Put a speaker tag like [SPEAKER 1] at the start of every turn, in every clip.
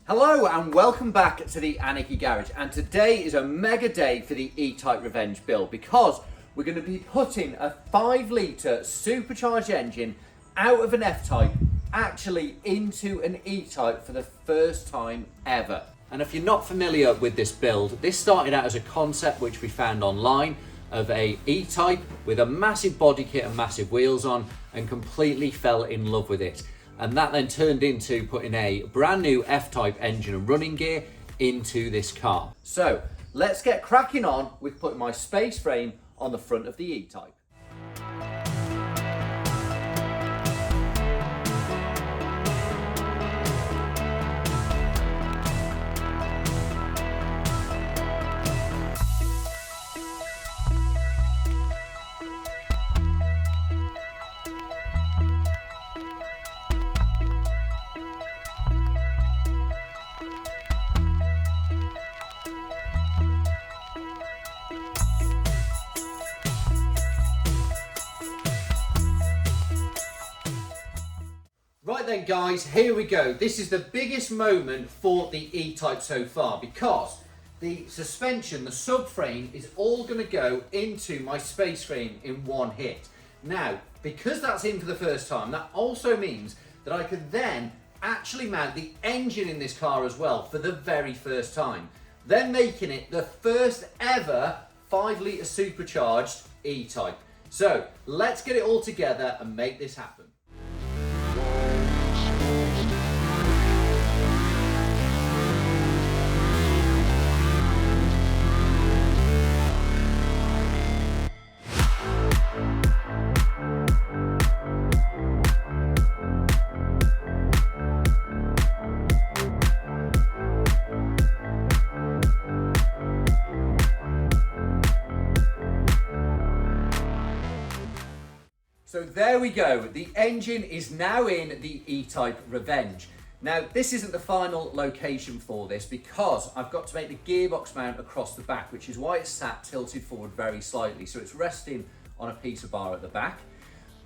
[SPEAKER 1] Hello and welcome back to the Anarchy Garage, and today is a mega day for the E-Type Revenge build because we're going to be putting a 5 litre supercharged engine out of an F-Type actually into an E-Type for the first time ever. And if you're not familiar with this build, this started out as a concept which we found online of a E-Type with a massive body kit and massive wheels on, and completely fell in love with it. And that then turned into putting a brand new F-Type engine and running gear into this car. So let's get cracking on with putting my space frame on the front of the E-Type. Right then guys, here we go. This is the biggest moment for the E-Type so far because the suspension, the subframe, is all going to go into my space frame in one hit. Now, because that's in for the first time, that also means that I could then actually mount the engine in this car as well for the very first time. Then making it the first ever 5 litre supercharged E-Type. So let's get it all together and make this happen. So there we go, the engine is now in the E-Type Revenge. Now this isn't the final location for this because I've got to make the gearbox mount across the back, which is why it's sat tilted forward very slightly, so it's resting on a piece of bar at the back.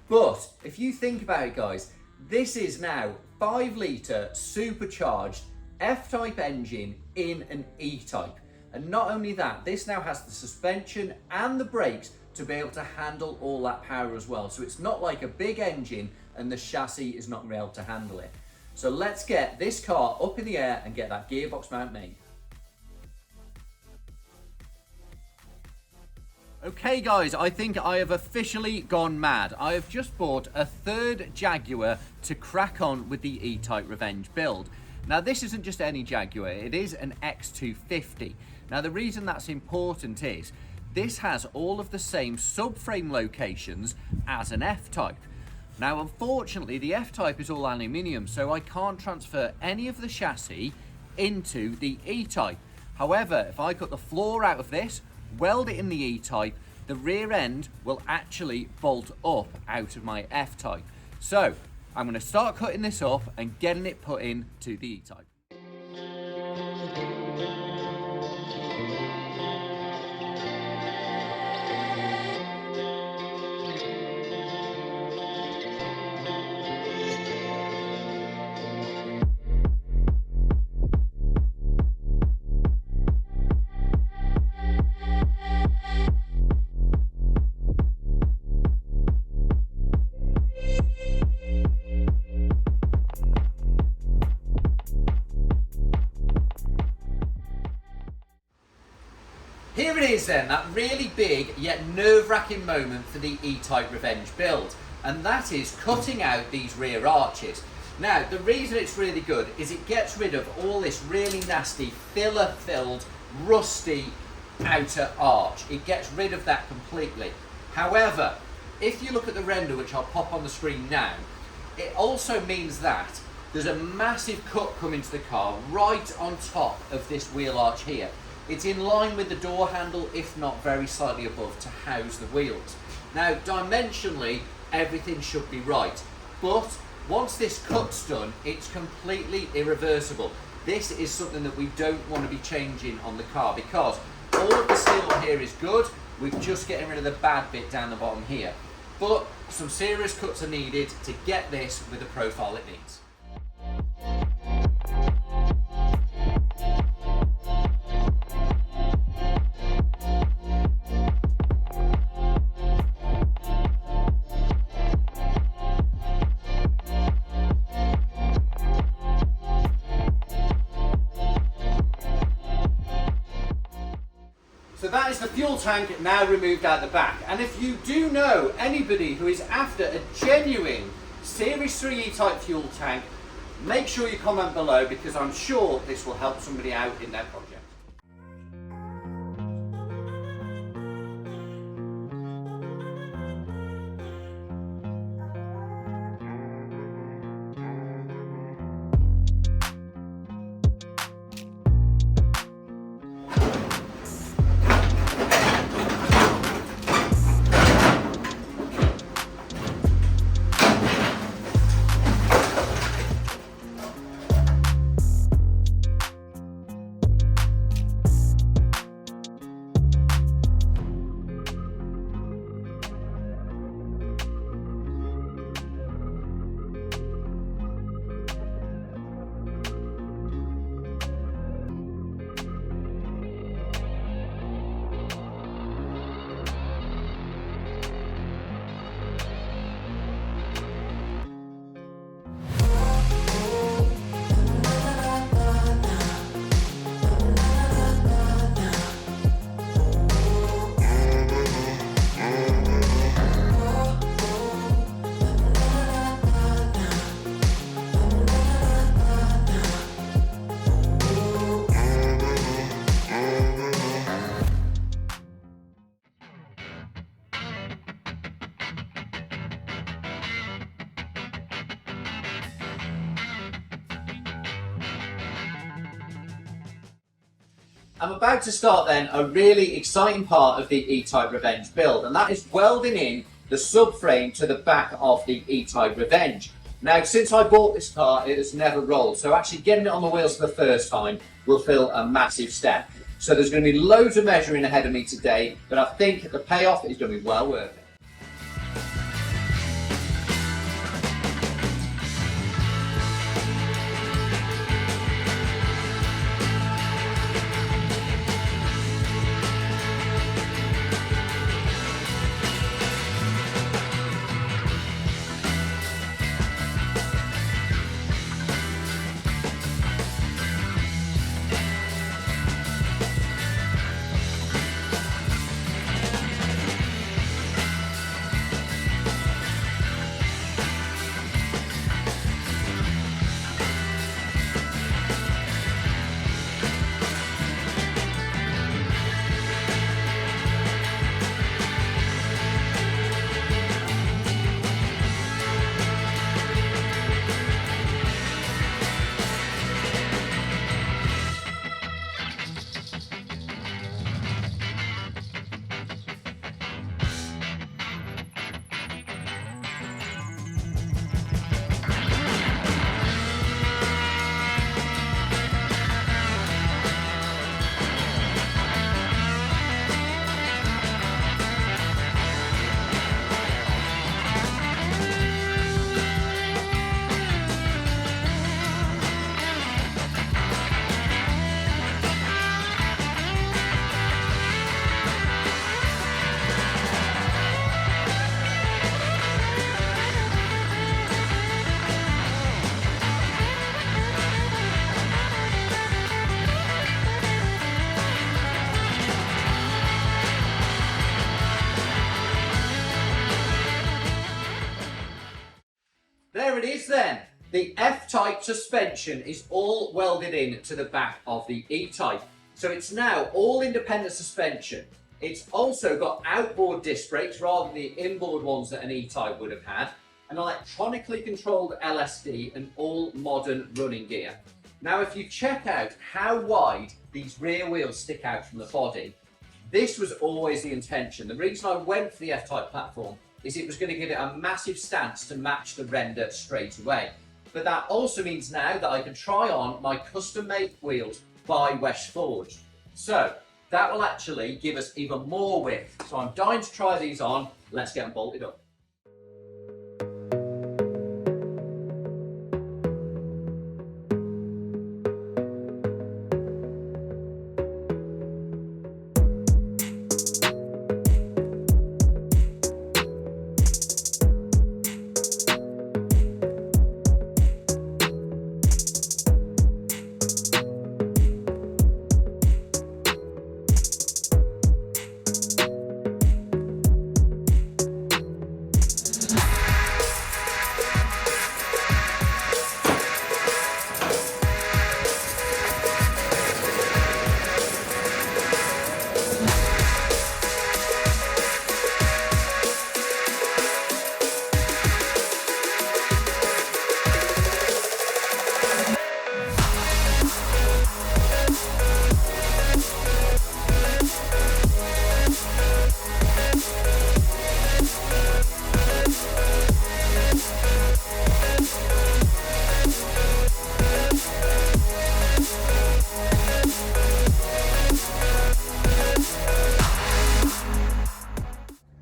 [SPEAKER 1] But if you think about it guys, this is now 5 litre supercharged F-Type engine in an E-Type. And not only that, this now has the suspension and the brakes to be able to handle all that power as well. So it's not like a big engine and the chassis is not going to be able to handle it. So let's get this car up in the air and get that gearbox mount made. Okay guys, I think I have officially gone mad. I have just bought a third Jaguar to crack on with the E-Type Revenge build. Now this isn't just any Jaguar, it is an X250. Now the reason that's important is this has all of the same subframe locations as an F-Type. Now unfortunately the F-Type is all aluminium, so I can't transfer any of the chassis into the E-Type. However, if I cut the floor out of this, weld it in the E-Type, the rear end will actually bolt up out of my F-Type. So I'm going to start cutting this up and getting it put into the E-Type. Here it is then, that really big yet nerve-wracking moment for the E-Type Revenge build, and that is cutting out these rear arches. Now, the reason it's really good is it gets rid of all this really nasty filler-filled, rusty outer arch. It gets rid of that completely. However, if you look at the render, which I'll pop on the screen now, it also means that there's a massive cut coming to the car right on top of this wheel arch here. It's in line with the door handle, if not very slightly above, to house the wheels. Now, dimensionally, everything should be right. But once this cut's done, it's completely irreversible. This is something that we don't want to be changing on the car because all of the steel on here is good. We're just getting rid of the bad bit down the bottom here. But some serious cuts are needed to get this with the profile it needs. So that is the fuel tank now removed out the back. And if you do know anybody who is after a genuine Series 3 E-Type fuel tank, make sure you comment below because I'm sure this will help somebody out in their project. I'm about to start then a really exciting part of the E-Type Revenge build, and that is welding in the subframe to the back of the E-Type Revenge. Now, since I bought this car, it has never rolled, so actually getting it on the wheels for the first time will feel a massive step. So there's going to be loads of measuring ahead of me today, but I think the payoff is going to be well worth it. There it is then. The F-Type suspension is all welded in to the back of the E-Type. So it's now all independent suspension. It's also got outboard disc brakes rather than the inboard ones that an E-Type would have had, an electronically controlled LSD and all modern running gear. Now if you check out how wide these rear wheels stick out from the body, this was always the intention. The reason I went for the F-Type platform is it was going to give it a massive stance to match the render straight away. But that also means now that I can try on my custom-made wheels by West Forged. So that will actually give us even more width. So I'm dying to try these on. Let's get them bolted up.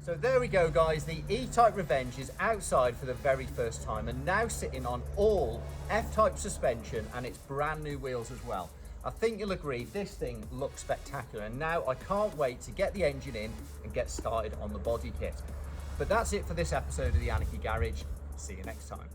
[SPEAKER 1] So there we go, guys. The E-Type Revenge is outside for the very first time and now sitting on all F-Type suspension and its brand new wheels as well. I think you'll agree this thing looks spectacular, and now I can't wait to get the engine in and get started on the body kit. But that's it for this episode of the Anarchy Garage. See you next time.